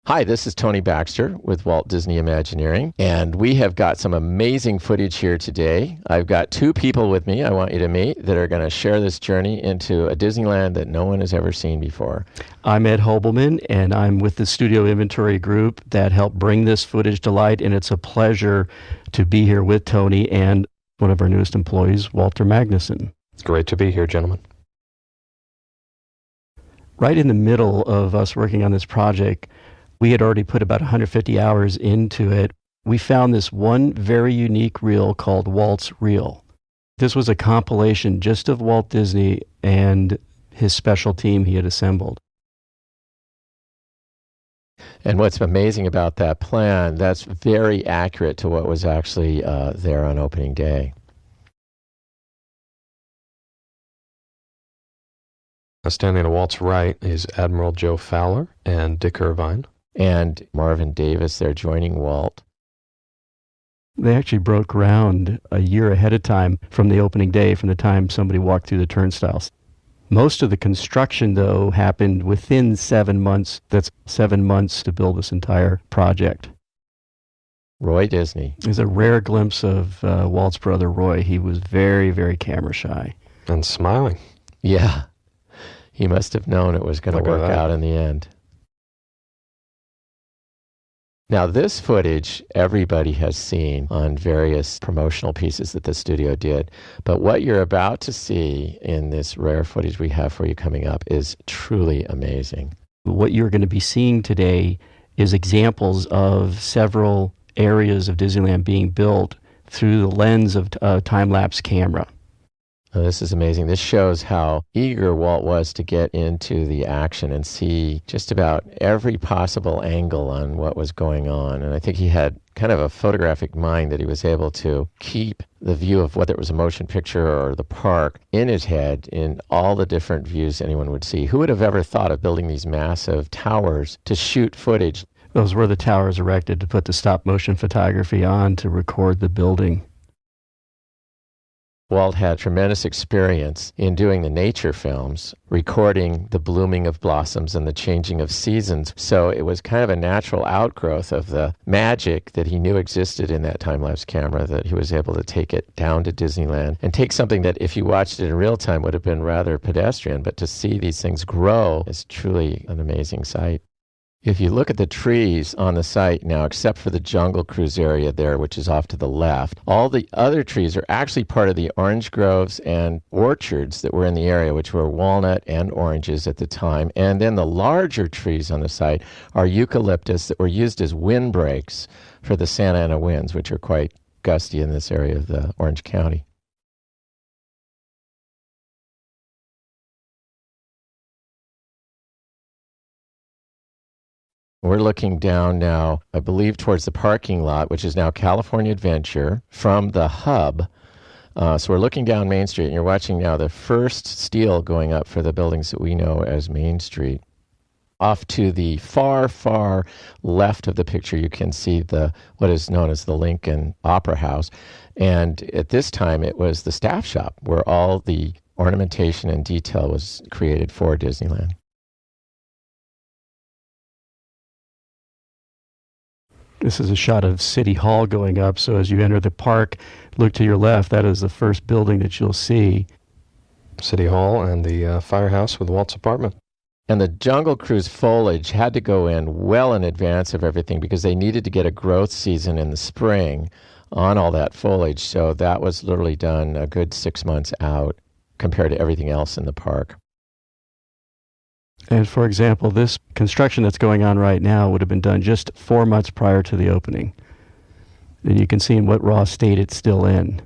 Hi, this is Tony Baxter with Walt Disney Imagineering, and we have got some amazing footage here today. I've got two people with me I want you to meet that are going to share this journey into a Disneyland that no one has ever seen before. I'm Ed Hobelman, and I'm with the Studio Inventory Group that helped bring this footage to light, and it's a pleasure to be here with Tony and one of our newest employees, Walter Magnuson. Great to be here, gentlemen. Right in the middle of us working on this project, we had already put about 150 hours into it. We found this one very unique reel called Walt's Reel. This was a compilation just of Walt Disney and his special team he had assembled. And what's amazing about that plan, that's very accurate to what was actually there on opening day. Standing to Walt's right is Admiral Joe Fowler and Dick Irvine. And Marvin Davis there joining Walt. They actually broke ground a year ahead of time from the opening day, from the time somebody walked through the turnstiles. Most of the construction, though, happened within 7 months. That's 7 months to build this entire project. Roy Disney. There's a rare glimpse of Walt's brother, Roy. He was very, very camera shy. And smiling. Yeah. He must have known it was going to work out in the end. Now, this footage everybody has seen on various promotional pieces that the studio did, but what you're about to see in this rare footage we have for you coming up is truly amazing. What you're going to be seeing today is examples of several areas of Disneyland being built through the lens of a time-lapse camera. Oh, this is amazing. This shows how eager Walt was to get into the action and see just about every possible angle on what was going on. And I think he had kind of a photographic mind that he was able to keep the view of whether it was a motion picture or the park in his head in all the different views anyone would see. Who would have ever thought of building these massive towers to shoot footage? Those were the towers erected to put the stop-motion photography on to record the building. Walt had tremendous experience in doing the nature films, recording the blooming of blossoms and the changing of seasons. So it was kind of a natural outgrowth of the magic that he knew existed in that time-lapse camera, that he was able to take it down to Disneyland and take something that if you watched it in real time would have been rather pedestrian, but to see these things grow is truly an amazing sight. If you look at the trees on the site now, except for the Jungle Cruise area there, which is off to the left, all the other trees are actually part of the orange groves and orchards that were in the area, which were walnut and oranges at the time. And then the larger trees on the site are eucalyptus that were used as windbreaks for the Santa Ana winds, which are quite gusty in this area of the Orange County. We're looking down now, I believe, towards the parking lot, which is now California Adventure, from the hub. So we're looking down Main Street, and you're watching now the first steel going up for the buildings that we know as Main Street. Off to the far, far left of the picture, you can see what is known as the Lincoln Opera House. And at this time, it was the staff shop where all the ornamentation and detail was created for Disneyland. This is a shot of City Hall going up, so as you enter the park, look to your left. That is the first building that you'll see. City Hall and the firehouse with Walt's apartment. And the Jungle Cruise foliage had to go in well in advance of everything because they needed to get a growth season in the spring on all that foliage, so that was literally done a good 6 months out compared to everything else in the park. And for example, this construction that's going on right now would have been done just 4 months prior to the opening. And you can see in what raw state it's still in.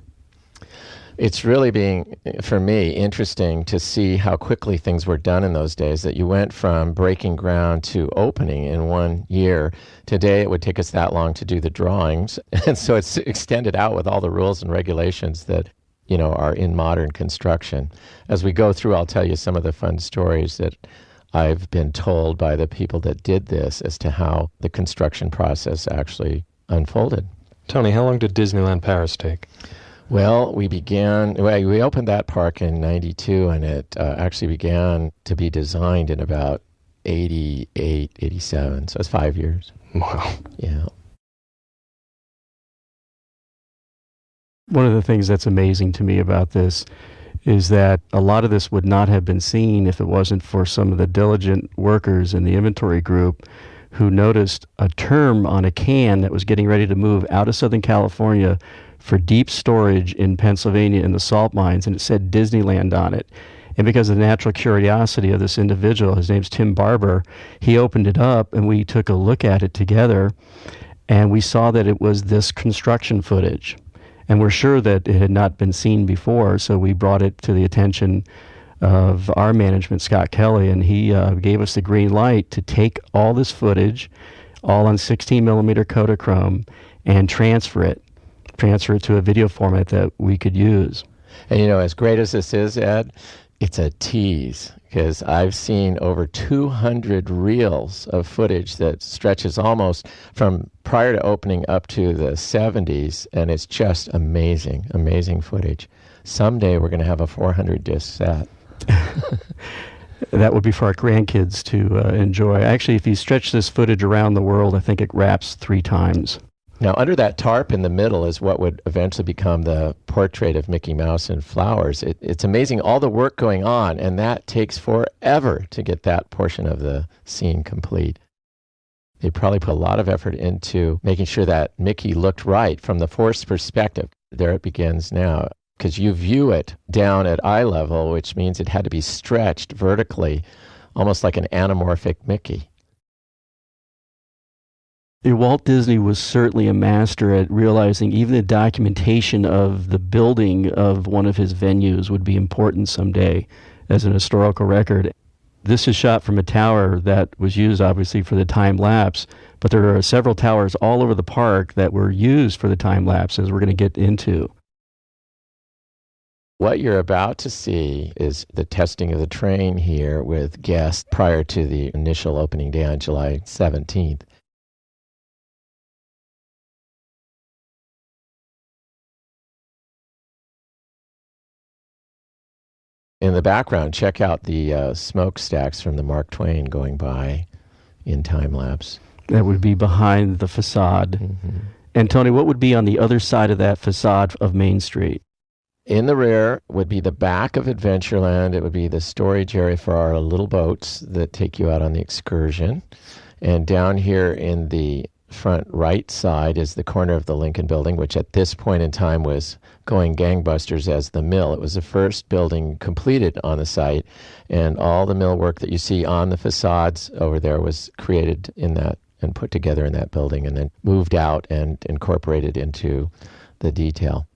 It's really being, for me, interesting to see how quickly things were done in those days, that you went from breaking ground to opening in 1 year. Today, it would take us that long to do the drawings. And so it's extended out with all the rules and regulations that, are in modern construction. As we go through, I'll tell you some of the fun stories that I've been told by the people that did this as to how the construction process actually unfolded. Tony, how long did Disneyland Paris take? Well, we opened that park in '92, and it actually began to be designed in about 88, 87. So it's 5 years. Wow. Yeah. One of the things that's amazing to me about this is that a lot of this would not have been seen if it wasn't for some of the diligent workers in the inventory group who noticed a term on a can that was getting ready to move out of Southern California for deep storage in Pennsylvania in the salt mines, and it said Disneyland on it. And because of the natural curiosity of this individual, his name's Tim Barber, he opened it up and we took a look at it together, and we saw that it was this construction footage. And we're sure that it had not been seen before, so we brought it to the attention of our management, Scott Kelly, and he gave us the green light to take all this footage, all on 16 millimeter Kodachrome, and transfer it to a video format that we could use. And you know, as great as this is, Ed, it's a tease, because I've seen over 200 reels of footage that stretches almost from prior to opening up to the 70s, and it's just amazing, amazing footage. Someday we're going to have a 400 disc set. That would be for our grandkids to enjoy. Actually, if you stretch this footage around the world, I think it wraps 3 times. Now, under that tarp in the middle is what would eventually become the portrait of Mickey Mouse and flowers. It's amazing all the work going on, and that takes forever to get that portion of the scene complete. They probably put a lot of effort into making sure that Mickey looked right from the forced perspective. There it begins now, because you view it down at eye level, which means it had to be stretched vertically, almost like an anamorphic Mickey. Walt Disney was certainly a master at realizing even the documentation of the building of one of his venues would be important someday as an historical record. This is shot from a tower that was used obviously for the time lapse, but there are several towers all over the park that were used for the time lapse, as we're going to get into. What you're about to see is the testing of the train here with guests prior to the initial opening day on July 17th. In the background, check out the smokestacks from the Mark Twain going by in time-lapse. That would be behind the facade. Mm-hmm. And Tony, what would be on the other side of that facade of Main Street? In the rear would be the back of Adventureland. It would be the storage area for our little boats that take you out on the excursion. And down here in the front right side is the corner of the Lincoln Building, which at this point in time was going gangbusters as the mill. It was the first building completed on the site, and all the mill work that you see on the facades over there was created in that and put together in that building and then moved out and incorporated into the detail.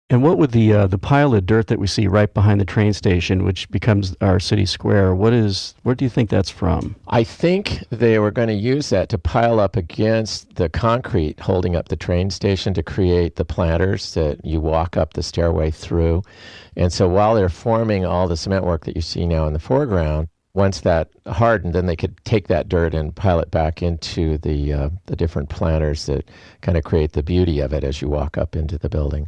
And what would the pile of dirt that we see right behind the train station, which becomes our city square, where do you think that's from? I think they were going to use that to pile up against the concrete holding up the train station to create the planters that you walk up the stairway through. And so while they're forming all the cement work that you see now in the foreground, once that hardened, then they could take that dirt and pile it back into the different planters that kind of create the beauty of it as you walk up into the building.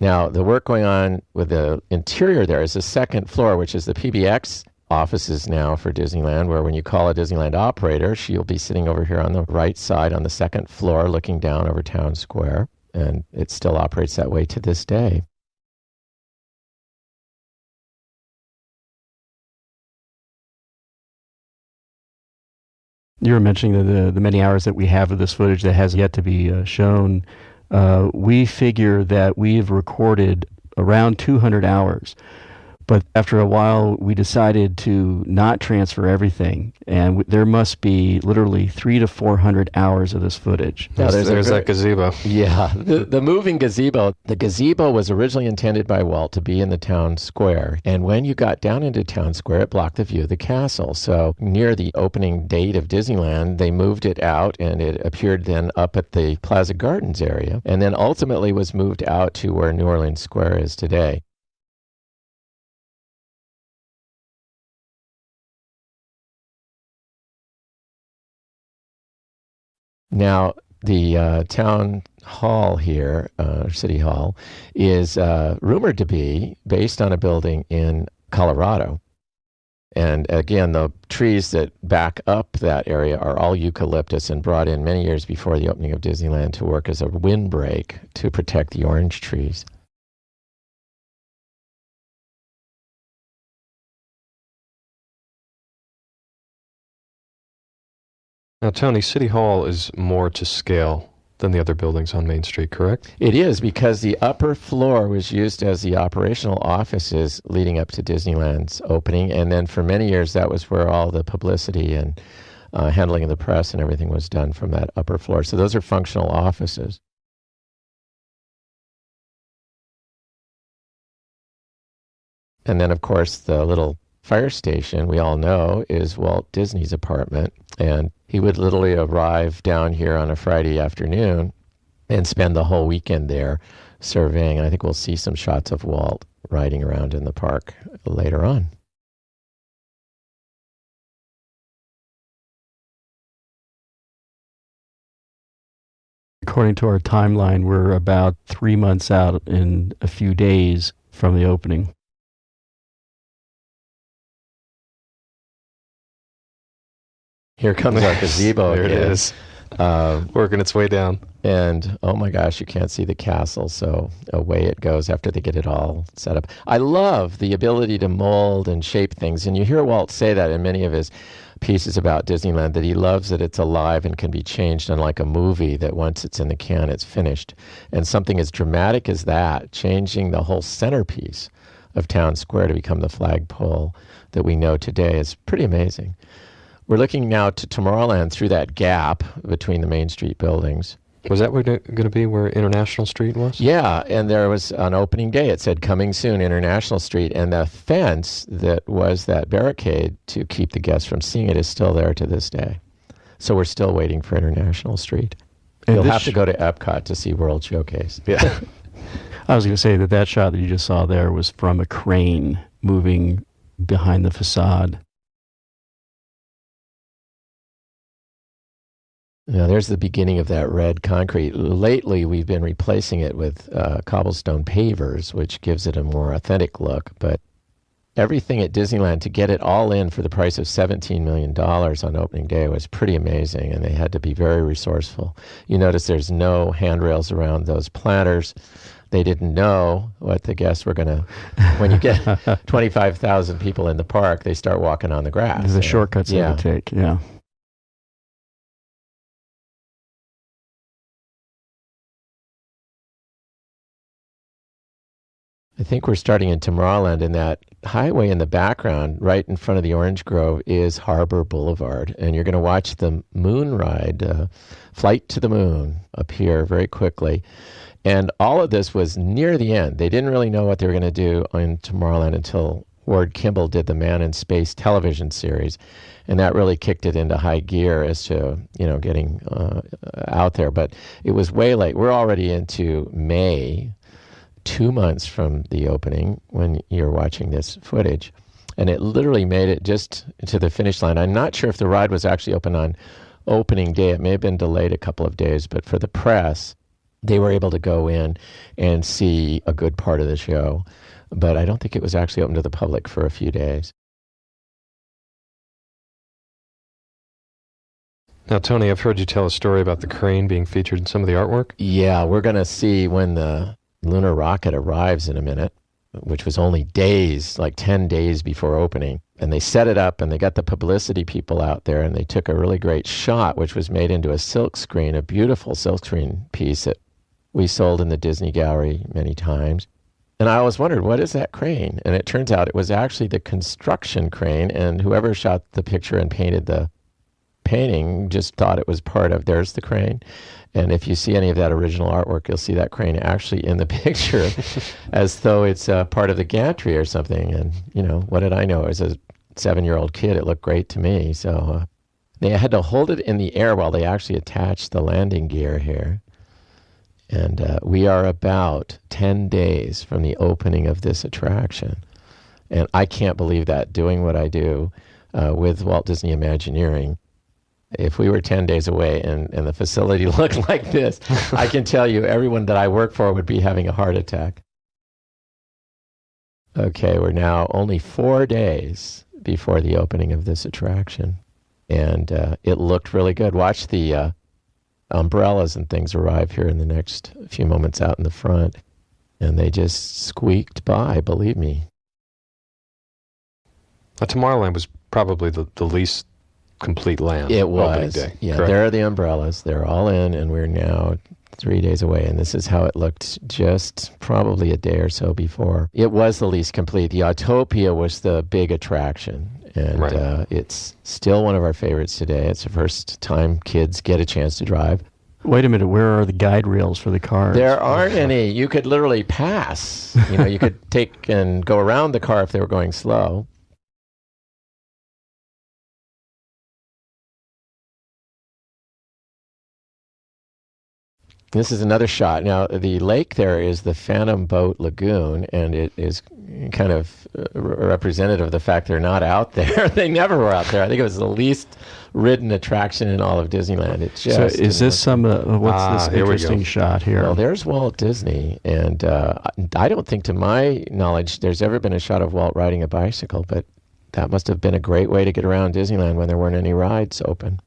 Now, the work going on with the interior there is the second floor, which is the PBX offices now for Disneyland, where when you call a Disneyland operator, she'll be sitting over here on the right side on the second floor looking down over Town Square, and it still operates that way to this day. You were mentioning the many hours that we have of this footage that has yet to be shown. We figure that we've recorded around 200 hours. But after a while, we decided to not transfer everything, and there must be literally 300 to 400 hours of this footage. Now, there's that gazebo. Yeah, the moving gazebo. The gazebo was originally intended by Walt to be in the town square, and when you got down into town square, it blocked the view of the castle. So near the opening date of Disneyland, they moved it out, and it appeared then up at the Plaza Gardens area, and then ultimately was moved out to where New Orleans Square is today. Now, The town hall here, City Hall, is rumored to be based on a building in Colorado. And again, the trees that back up that area are all eucalyptus and brought in many years before the opening of Disneyland to work as a windbreak to protect the orange trees. Now, Tony, City Hall is more to scale than the other buildings on Main Street, correct? It is, because the upper floor was used as the operational offices leading up to Disneyland's opening, and then for many years that was where all the publicity and handling of the press and everything was done from that upper floor. So those are functional offices. And then, of course, the little fire station, we all know, is Walt Disney's apartment. And he would literally arrive down here on a Friday afternoon and spend the whole weekend there surveying. And I think we'll see some shots of Walt riding around in the park later on. According to our timeline, we're about 3 months out in a few days from the opening. Here comes our gazebo There again. it is, working its way down. And oh my gosh, you can't see the castle, so away it goes after they get it all set up. I love the ability to mold and shape things, and you hear Walt say that in many of his pieces about Disneyland, that he loves that it's alive and can be changed, unlike a movie that once it's in the can, it's finished. And something as dramatic as that, changing the whole centerpiece of Town Square to become the flagpole that we know today, is pretty amazing. We're looking now to Tomorrowland through that gap between the Main Street buildings. Was that going to be where International Street was? Yeah, and there was on opening day, it said coming soon, International Street, and the fence that was that barricade to keep the guests from seeing it is still there to this day. So we're still waiting for International Street. And You'll have to go to Epcot to see World Showcase. Yeah. I was going to say that shot that you just saw there was from a crane moving behind the facade. Now, there's the beginning of that red concrete. Lately, we've been replacing it with cobblestone pavers, which gives it a more authentic look. But everything at Disneyland, to get it all in for the price of $17 million on opening day, was pretty amazing, and they had to be very resourceful. You notice there's no handrails around those planters. They didn't know what the guests were going to... When you get 25,000 people in the park, they start walking on the grass. There's the shortcuts they would take, yeah. I think we're starting in Tomorrowland, and that highway in the background, right in front of the orange grove, is Harbor Boulevard. And you're going to watch the moon ride, Flight to the Moon, appear very quickly. And all of this was near the end. They didn't really know what they were going to do in Tomorrowland until Ward Kimball did the Man in Space television series. And that really kicked it into high gear as to, getting out there. But it was way late. We're already into May, 2 months from the opening when you're watching this footage. And it literally made it just to the finish line. I'm not sure if the ride was actually open on opening day. It may have been delayed a couple of days, but for the press, they were able to go in and see a good part of the show. But I don't think it was actually open to the public for a few days. Now, Tony, I've heard you tell a story about the crane being featured in some of the artwork. Yeah, we're going to see when the lunar rocket arrives in a minute, which was only days, like 10 days before opening. And they set it up, and they got the publicity people out there, and they took a really great shot, which was made into a silkscreen, a beautiful silkscreen piece that we sold in the Disney Gallery many times. And I always wondered, what is that crane? And it turns out it was actually the construction crane, and whoever shot the picture and painted the painting just thought it was part of, there's the crane. And if you see any of that original artwork, you'll see that crane actually in the picture as though it's part of the gantry or something. And, what did I know? As a 7-year-old kid, it looked great to me. So they had to hold it in the air while they actually attached the landing gear here. And we are about 10 days from the opening of this attraction. And I can't believe that, doing what I do with Walt Disney Imagineering. If we were 10 days away and the facility looked like this, I can tell you everyone that I work for would be having a heart attack. Okay, we're now only 4 days before the opening of this attraction, and it looked really good. Watch the umbrellas and things arrive here in the next few moments out in the front, and they just squeaked by, believe me. Tomorrowland was probably the least complete land. It was. Day, yeah, correct? there are the umbrellas. They're all in, and we're now 3 days away, and this is how it looked just probably a day or so before. It was the least complete. The Autopia was the big attraction, and Right. It's still one of our favorites today. It's the first time kids get a chance to drive. Wait a minute, where are the guide rails for the cars? There aren't any. You could literally pass. You could take and go around the car if they were going slow. This is another shot. Now, the lake there is the Phantom Boat Lagoon, and it is kind of representative of the fact they're not out there. They never were out there. I think it was the least ridden attraction in all of Disneyland. It just So is this some, what's this here we interesting go. shot here? Well, there's Walt Disney, and I don't think, to my knowledge, there's ever been a shot of Walt riding a bicycle, but that must have been a great way to get around Disneyland when there weren't any rides open.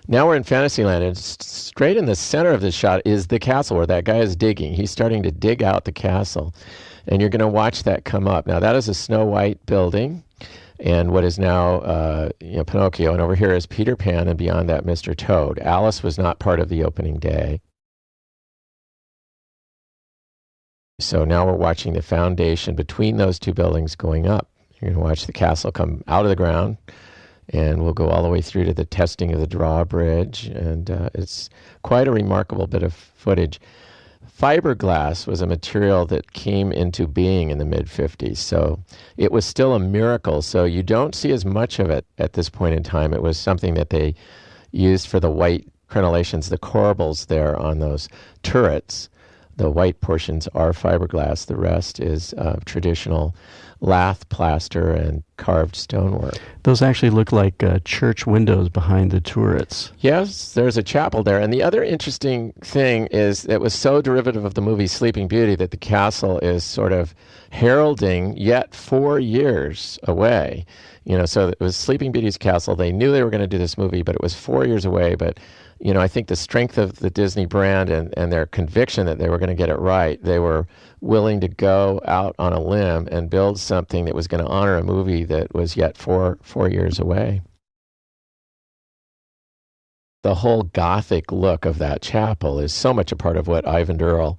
Now we're in Fantasyland, and straight in the center of this shot is the castle where that guy is digging. He's starting to dig out the castle, and you're going to watch that come up. Now, that is a Snow White building, and what is now Pinocchio, and over here is Peter Pan, and beyond that, Mr. Toad. Alice was not part of the opening day. So now we're watching the foundation between those two buildings going up. You're going to watch the castle come out of the ground, and we'll go all the way through to the testing of the drawbridge, and it's quite a remarkable bit of footage. Fiberglass was a material that came into being in the mid-50s, so it was still a miracle. So you don't see as much of it at this point in time. It was something that they used for the white crenellations, the corbels there on those turrets. The white portions are fiberglass. The rest is traditional lath plaster and carved stonework. Those actually look like church windows behind the turrets. Yes, there's a chapel there. And the other interesting thing is it was so derivative of the movie Sleeping Beauty that the castle is sort of heralding yet 4 years away. So it was Sleeping Beauty's castle. They knew they were going to do this movie, but it was 4 years away. But I think the strength of the Disney brand and their conviction that they were going to get it right, they were willing to go out on a limb and build something that was going to honor a movie that was yet four years away. The whole Gothic look of that chapel is so much a part of what Ivan Durrell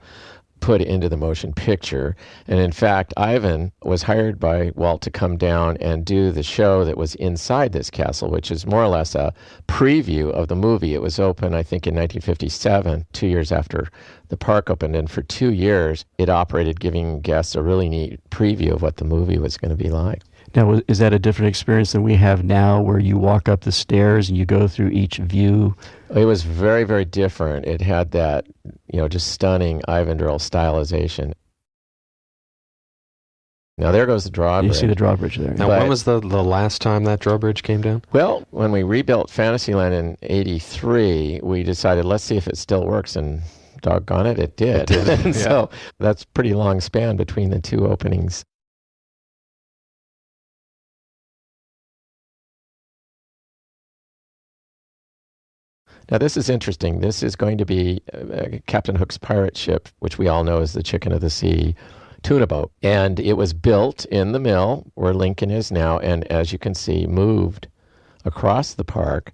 put into the motion picture. And in fact, Ivan was hired by Walt to come down and do the show that was inside this castle, which is more or less a preview of the movie. It was open, I think, in 1957, 2 years after the park opened. And for 2 years, it operated, giving guests a really neat preview of what the movie was going to be like. Now, is that a different experience than we have now, where you walk up the stairs and you go through each view? It was very, very different. It had that, just stunning Ivan Durrell stylization. Now, there goes the drawbridge. You see the drawbridge there. Now, when was the last time that drawbridge came down? Well, when we rebuilt Fantasyland in '83, we decided, let's see if it still works, and doggone it, it did. And Yeah. So that's a pretty long span between the two openings. Now, this is interesting. This is going to be Captain Hook's pirate ship, which we all know as the Chicken of the Sea tuna boat. And it was built in the mill where Lincoln is now, and as you can see, moved across the park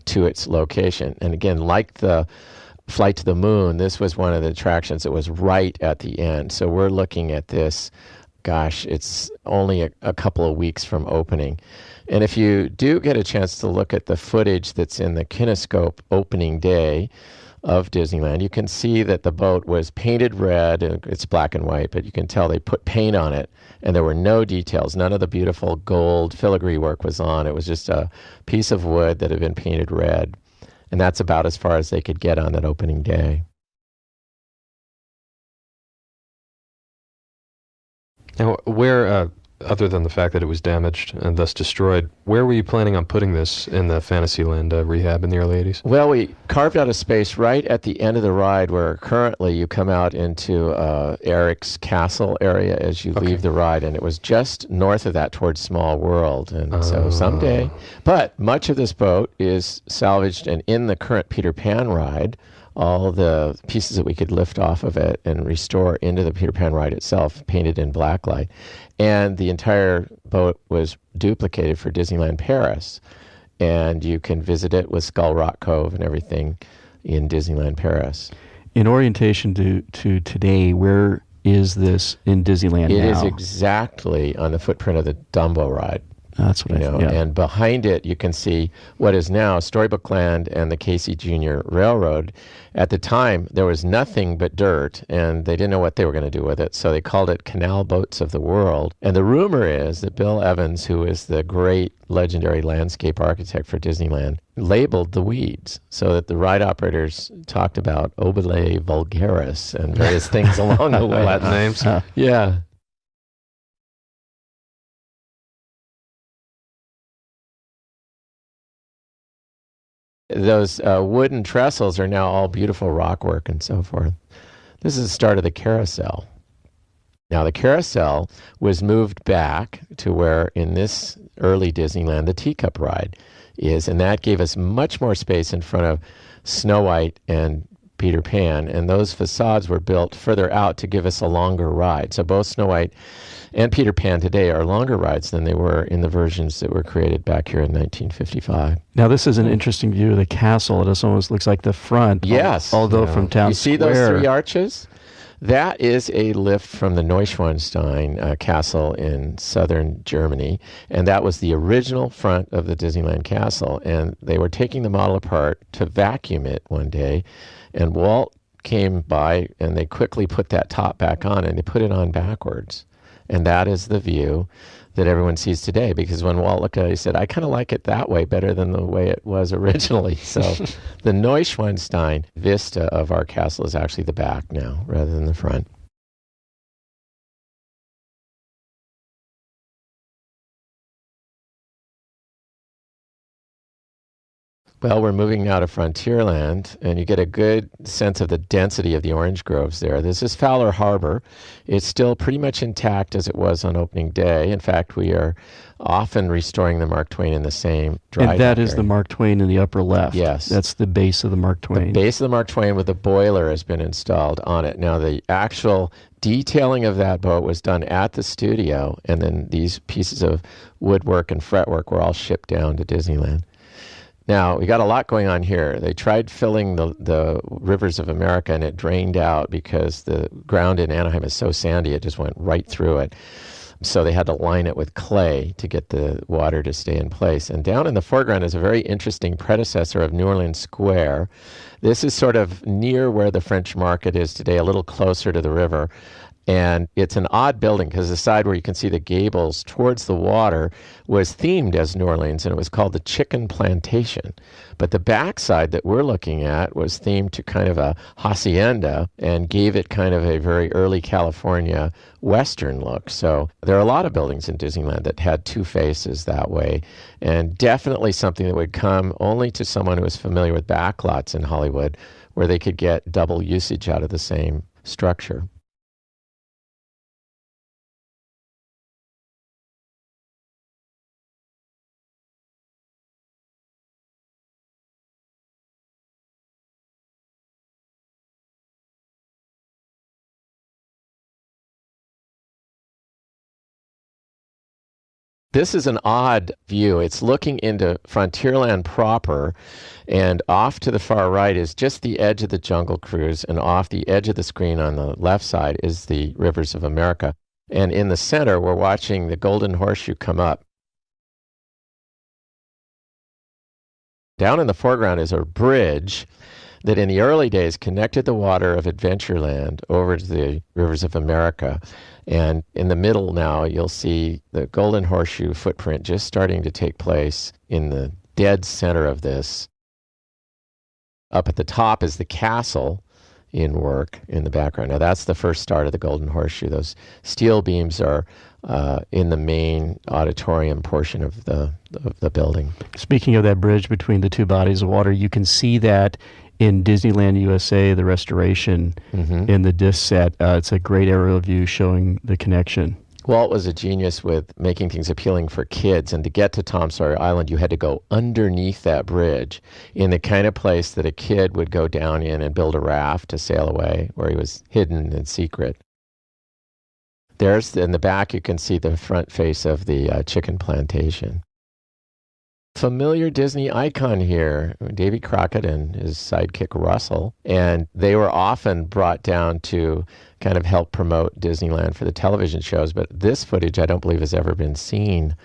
to its location. And again, like the Flight to the Moon, this was one of the attractions that was right at the end. So we're looking at this, gosh, it's only a couple of weeks from opening. And if you do get a chance to look at the footage that's in the Kinescope opening day of Disneyland, you can see that the boat was painted red. It's black and white, but you can tell they put paint on it, and there were no details. None of the beautiful gold filigree work was on. It was just a piece of wood that had been painted red, and that's about as far as they could get on that opening day. Now, where, other than the fact that it was damaged and thus destroyed, where were you planning on putting this in the Fantasyland rehab in the early 80s? Well, we carved out a space right at the end of the ride where currently you come out into Eric's castle area as you leave the ride, and it was just north of that towards Small World. And so someday, but much of this boat is salvaged, and in the current Peter Pan ride, all the pieces that we could lift off of it and restore into the Peter Pan ride itself, painted in blacklight. And the entire boat was duplicated for Disneyland Paris. And you can visit it with Skull Rock Cove and everything in Disneyland Paris. In orientation to today, where is this in Disneyland now? It is exactly on the footprint of the Dumbo ride. That's what I know. Yeah. And behind it, you can see what is now Storybook Land and the Casey Jr. Railroad. At the time, there was nothing but dirt, and they didn't know what they were going to do with it, so they called it Canal Boats of the World. And the rumor is that Bill Evans, who is the great legendary landscape architect for Disneyland, labeled the weeds so that the ride operators talked about obile vulgaris and various things along the way. Latin names. Yeah. Those wooden trestles are now all beautiful rockwork and so forth. This is the start of the carousel. Now, the carousel was moved back to where, in this early Disneyland, the teacup ride is, and that gave us much more space in front of Snow White and Peter Pan, and those facades were built further out to give us a longer ride. So both Snow White and Peter Pan today are longer rides than they were in the versions that were created back here in 1955. Now, this is an interesting view of the castle. It almost looks like the front. Yes. Although from Town Square. You see those three arches? That is a lift from the Neuschwanstein castle in southern Germany, and that was the original front of the Disneyland castle. And they were taking the model apart to vacuum it one day, and Walt came by, and they quickly put that top back on, and they put it on backwards. And that is the view that everyone sees today, because when Walt looked at it, he said, I kind of like it that way better than the way it was originally. So the Neuschwanstein vista of our castle is actually the back now rather than the front. Well, we're moving now to Frontierland, and you get a good sense of the density of the orange groves there. This is Fowler Harbor. It's still pretty much intact as it was on opening day. In fact, we are often restoring the Mark Twain in the same dry And that dock is area. the Mark Twain in the upper left. Yes. That's the base of the Mark Twain. The base of the Mark Twain with the boiler has been installed on it. Now, the actual detailing of that boat was done at the studio, and then these pieces of woodwork and fretwork were all shipped down to Disneyland. Now, we got a lot going on here. They tried filling the rivers of America, and it drained out because the ground in Anaheim is so sandy, it just went right through it. So they had to line it with clay to get the water to stay in place. And down in the foreground is a very interesting predecessor of New Orleans Square. This is sort of near where the French Market is today, a little closer to the river. And it's an odd building because the side where you can see the gables towards the water was themed as New Orleans, and it was called the Chicken Plantation. But the back side that we're looking at was themed to kind of a hacienda and gave it kind of a very early California Western look. So there are a lot of buildings in Disneyland that had two faces that way, and definitely something that would come only to someone who was familiar with backlots in Hollywood, where they could get double usage out of the same structure. This is an odd view. It's looking into Frontierland proper, and off to the far right is just the edge of the Jungle Cruise, and off the edge of the screen on the left side is the Rivers of America. And in the center, we're watching the Golden Horseshoe come up. Down in the foreground is a bridge that in the early days connected the water of Adventureland over to the Rivers of America. And in the middle now, you'll see the Golden Horseshoe footprint just starting to take place in the dead center of this. Up at the top is the castle, in work in the background. Now, that's the first start of the Golden Horseshoe. Those steel beams are in the main auditorium portion of the building. Speaking of that bridge between the two bodies of water, you can see that in Disneyland USA, the restoration in the disc set. It's a great aerial view showing the connection. Walt was a genius with making things appealing for kids, and to get to Tom Sawyer Island, you had to go underneath that bridge in the kind of place that a kid would go down in and build a raft to sail away, where he was hidden in secret. There's, in the back, you can see the front face of the chicken plantation. Familiar Disney icon here, Davy Crockett and his sidekick Russell, and they were often brought down to kind of help promote Disneyland for the television shows, but this footage I don't believe has ever been seen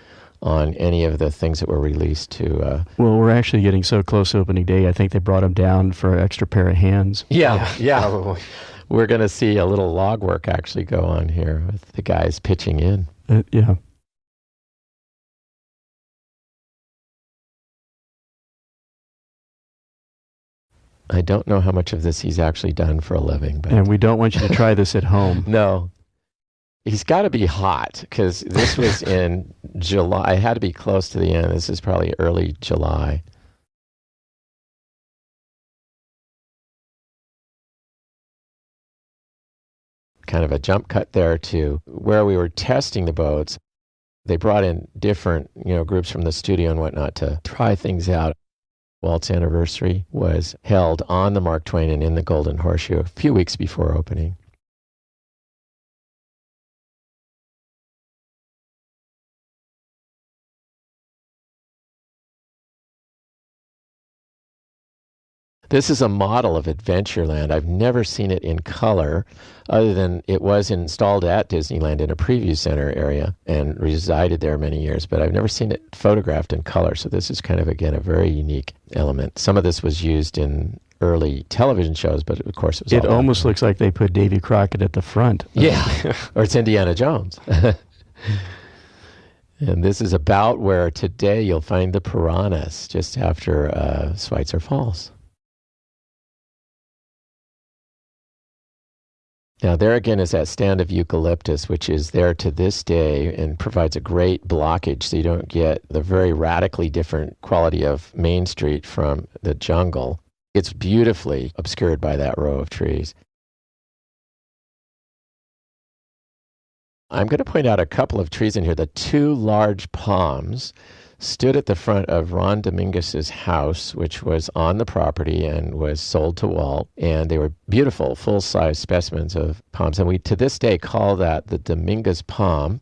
on any of the things that were released to... Well, we're actually getting so close to opening day, I think they brought them down for an extra pair of hands. Yeah. Probably. We're going to see a little log work actually go on here with the guys pitching in. Yeah. I don't know how much of this he's actually done for a living. But and we don't want you to try this at home. No. He's got to be hot, because this was in July. It had to be close to the end. This is probably early July. Kind of a jump cut there to where we were testing the boats. They brought in different, groups from the studio and whatnot to try things out. Walt's anniversary was held on the Mark Twain and in the Golden Horseshoe a few weeks before opening. This is a model of Adventureland. I've never seen it in color, other than it was installed at Disneyland in a preview center area and resided there many years, but I've never seen it photographed in color. So this is kind of, again, a very unique element. Some of this was used in early television shows, but of course it was It almost looks like they put Davy Crockett at the front. Yeah, or it's Indiana Jones. And this is about where today you'll find the piranhas, just after Schweitzer Falls. Now, there again is that stand of eucalyptus, which is there to this day and provides a great blockage so you don't get the very radically different quality of Main Street from the jungle. It's beautifully obscured by that row of trees. I'm going to point out a couple of trees in here. The two large palms stood at the front of Ron Dominguez's house, which was on the property and was sold to Walt. And they were beautiful, full-size specimens of palms. And we, to this day, call that the Dominguez palm.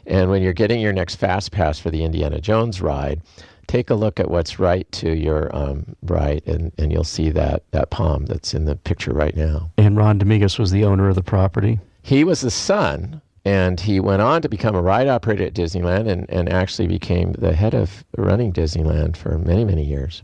And when you're getting your next Fast Pass for the Indiana Jones ride, take a look at what's right to your right, and you'll see that palm that's in the picture right now. And Ron Dominguez was the owner of the property? He was the son. And he went on to become a ride operator at Disneyland and actually became the head of running Disneyland for many, many years.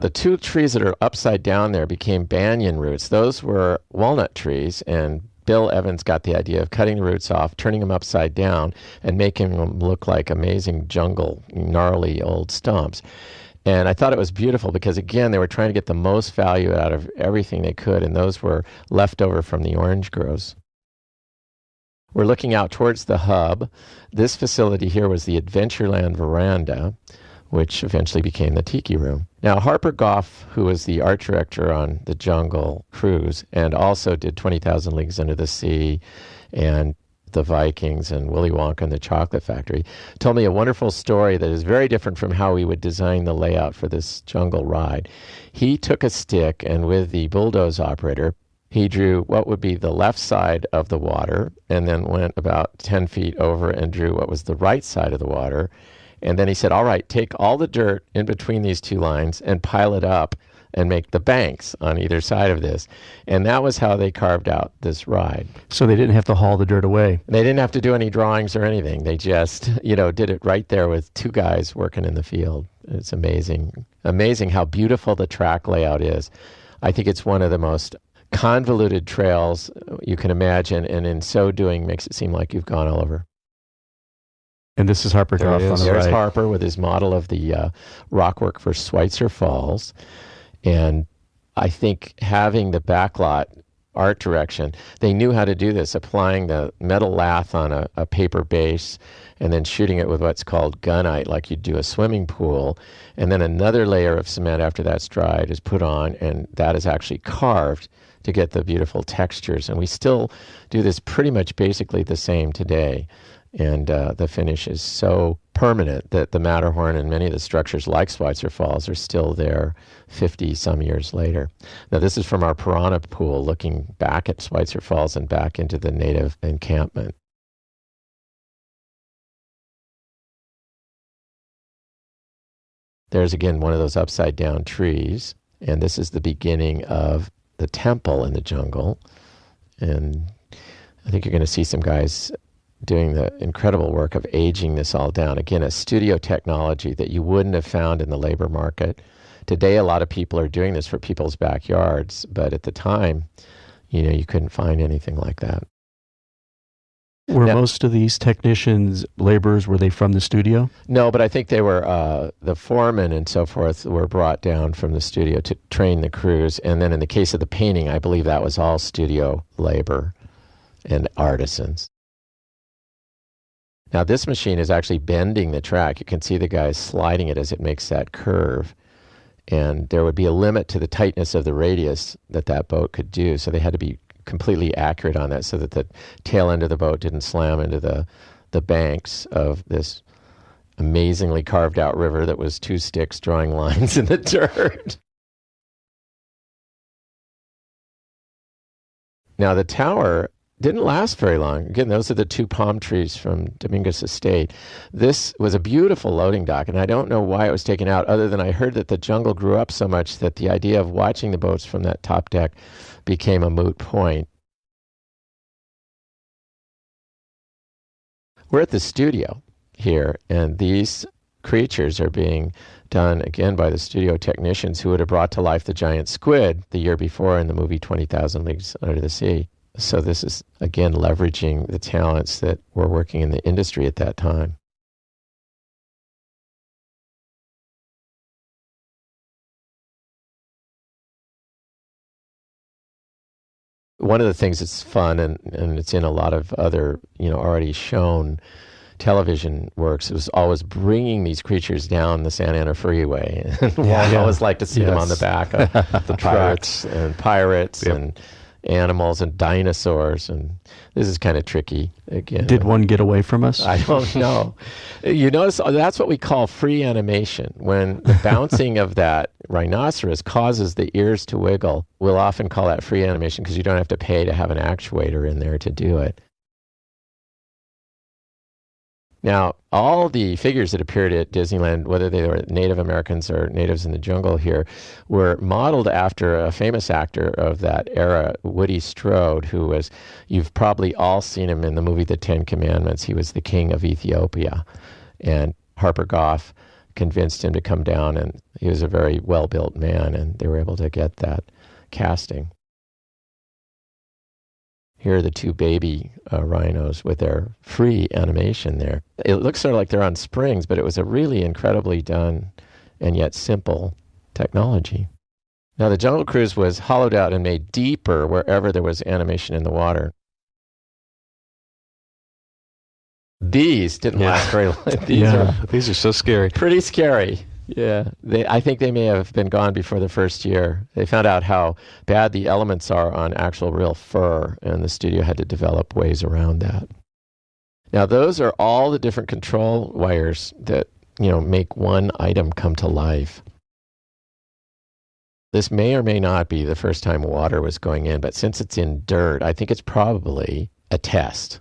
The two trees that are upside down there became banyan roots. Those were walnut trees, and Bill Evans got the idea of cutting the roots off, turning them upside down, and making them look like amazing jungle, gnarly old stumps. And I thought it was beautiful because, again, they were trying to get the most value out of everything they could, and those were left over from the orange groves. We're looking out towards the hub. This facility here was the Adventureland Veranda, which eventually became the Tiki Room. Now, Harper Goff, who was the art director on the Jungle Cruise and also did 20,000 Leagues Under the Sea and the Vikings and Willy Wonka and the Chocolate Factory, told me a wonderful story that is very different from how we would design the layout for this jungle ride. He took a stick and with the bulldoze operator, he drew what would be the left side of the water and then went about 10 feet over and drew what was the right side of the water. And then he said, all right, take all the dirt in between these two lines and pile it up and make the banks on either side of this. And that was how they carved out this ride. So they didn't have to haul the dirt away. They didn't have to do any drawings or anything. They just, did it right there with two guys working in the field. It's amazing. Amazing how beautiful the track layout is. I think it's one of the most convoluted trails you can imagine, and in so doing makes it seem like you've gone all over And this is Harper There Goff he on is. the There's right. Harper with his model of the rockwork for Schweitzer Falls. And I think having the backlot art direction, they knew how to do this, applying the metal lath on a paper base and then shooting it with what's called gunite, like you'd do a swimming pool. And then another layer of cement after that's dried is put on, and that is actually carved to get the beautiful textures. And we still do this pretty much basically the same today. And the finish is so permanent that the Matterhorn and many of the structures like Schweitzer Falls are still there 50-some years later. Now, this is from our piranha pool, looking back at Schweitzer Falls and back into the native encampment. There's, again, one of those upside-down trees, and this is the beginning of the temple in the jungle. And I think you're going to see some guys doing the incredible work of aging this all down. Again, a studio technology that you wouldn't have found in the labor market. Today, a lot of people are doing this for people's backyards, but at the time, you couldn't find anything like that. Were Now- most of these technicians, laborers, were they from the studio? No, but I think they were, the foremen and so forth were brought down from the studio to train the crews. And then in the case of the painting, I believe that was all studio labor and artisans. Now, this machine is actually bending the track. You can see the guys sliding it as it makes that curve. And there would be a limit to the tightness of the radius that boat could do. So they had to be completely accurate on that so that the tail end of the boat didn't slam into the banks of this amazingly carved out river that was two sticks drawing lines in the dirt. Now, the tower didn't last very long. Again, those are the two palm trees from Dominguez Estate. This was a beautiful loading dock, and I don't know why it was taken out, other than I heard that the jungle grew up so much that the idea of watching the boats from that top deck became a moot point. We're at the studio here, and these creatures are being done, again, by the studio technicians who would have brought to life the giant squid the year before in the movie 20,000 Leagues Under the Sea. So this is, again, leveraging the talents that were working in the industry at that time. One of the things that's fun, and it's in a lot of other, already shown television works, was always bringing these creatures down the Santa Ana Freeway. And I always like to see them on the back of the trucks and pirates and animals and dinosaurs, and this is kind of tricky again. Did one get away from us? I don't know. You notice that's what we call free animation. When the bouncing of that rhinoceros causes the ears to wiggle, we'll often call that free animation because you don't have to pay to have an actuator in there to do it. Now, all the figures that appeared at Disneyland, whether they were Native Americans or natives in the jungle here, were modeled after a famous actor of that era, Woody Strode, who was, you've probably all seen him in the movie The Ten Commandments. He was the king of Ethiopia. And Harper Goff convinced him to come down, and he was a very well-built man, and they were able to get that casting. Here are the two baby rhinos with their free animation there. It looks sort of like they're on springs, but it was a really incredibly done and yet simple technology. Now, the Jungle Cruise was hollowed out and made deeper wherever there was animation in the water. These didn't last very long. These are so scary. Pretty scary. Yeah, I think they may have been gone before the first year. They found out how bad the elements are on actual real fur, and the studio had to develop ways around that. Now, those are all the different control wires that, make one item come to life. This may or may not be the first time water was going in, but since it's in dirt, I think it's probably a test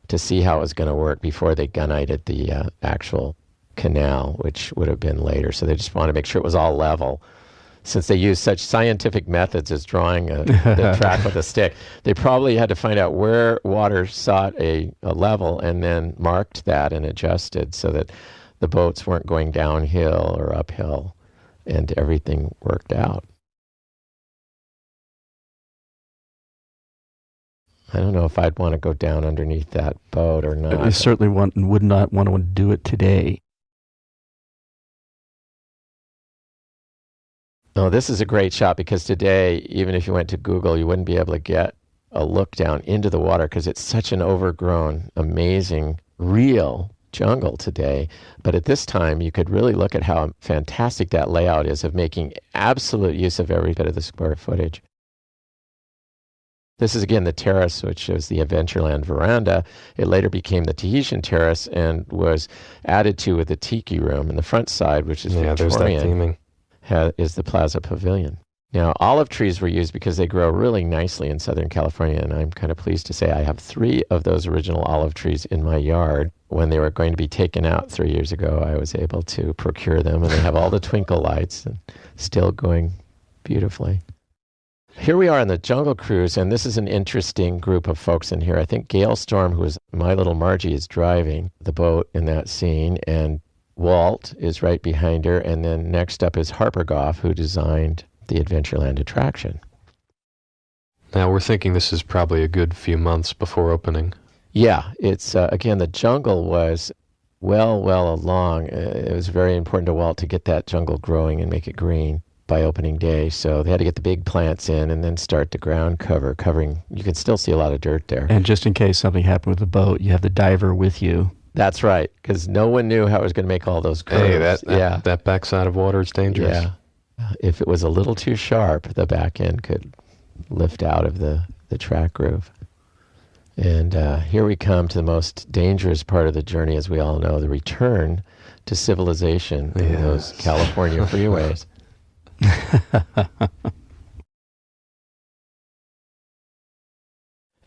to see how it was going to work before they gunnited the actual canal, which would have been later. So they just wanted to make sure it was all level. Since they used such scientific methods as drawing the track with a stick, they probably had to find out where water sought a level and then marked that and adjusted so that the boats weren't going downhill or uphill, and everything worked out. I don't know if I'd want to go down underneath that boat or not. I certainly would not want to do it today. No, this is a great shot because today, even if you went to Google, you wouldn't be able to get a look down into the water because it's such an overgrown, amazing, real jungle today. But at this time, you could really look at how fantastic that layout is of making absolute use of every bit of the square footage. This is, again, the terrace, which is the Adventureland veranda. It later became the Tahitian terrace and was added to with the tiki room. And the front side, which is There's that theming. Is the Plaza Pavilion. Now, olive trees were used because they grow really nicely in Southern California, and I'm kind of pleased to say I have 3 of those original olive trees in my yard. When they were going to be taken out 3 years ago, I was able to procure them, and they have all the twinkle lights and still going beautifully. Here we are on the Jungle Cruise, and this is an interesting group of folks in here. I think Gail Storm, who is My Little Margie, is driving the boat in that scene, and Walt is right behind her, and then next up is Harper Goff, who designed the Adventureland attraction. Now, we're thinking this is probably a good few months before opening. Yeah, it's, again, the jungle was well along. It was very important to Walt to get that jungle growing and make it green by opening day, so they had to get the big plants in and then start the ground covering. You can still see a lot of dirt there. And just in case something happened with the boat, you have the diver with you. That's right, because no one knew how it was going to make all those curves. Hey, that backside of water is dangerous. Yeah. If it was a little too sharp, the back end could lift out of the track groove. And here we come to the most dangerous part of the journey, as we all know, the return to civilization in those California freeways.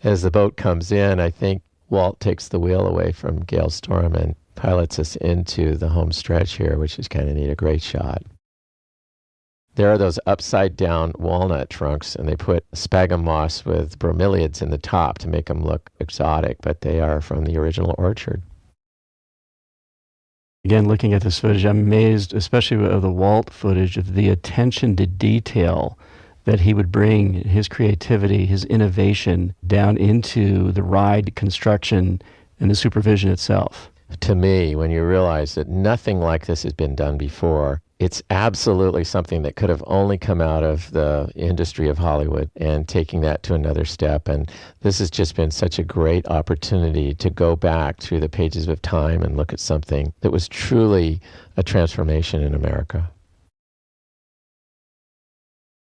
As the boat comes in, I think Walt takes the wheel away from Gail Storm and pilots us into the home stretch here, which is kind of neat, a great shot. There are those upside-down walnut trunks, and they put sphagnum moss with bromeliads in the top to make them look exotic, but they are from the original orchard. Again, looking at this footage, I'm amazed, especially of the Walt footage, of the attention to detail that he would bring, his creativity, his innovation, down into the ride construction and the supervision itself. To me, when you realize that nothing like this has been done before, it's absolutely something that could have only come out of the industry of Hollywood, and taking that to another step. And this has just been such a great opportunity to go back through the pages of time and look at something that was truly a transformation in America.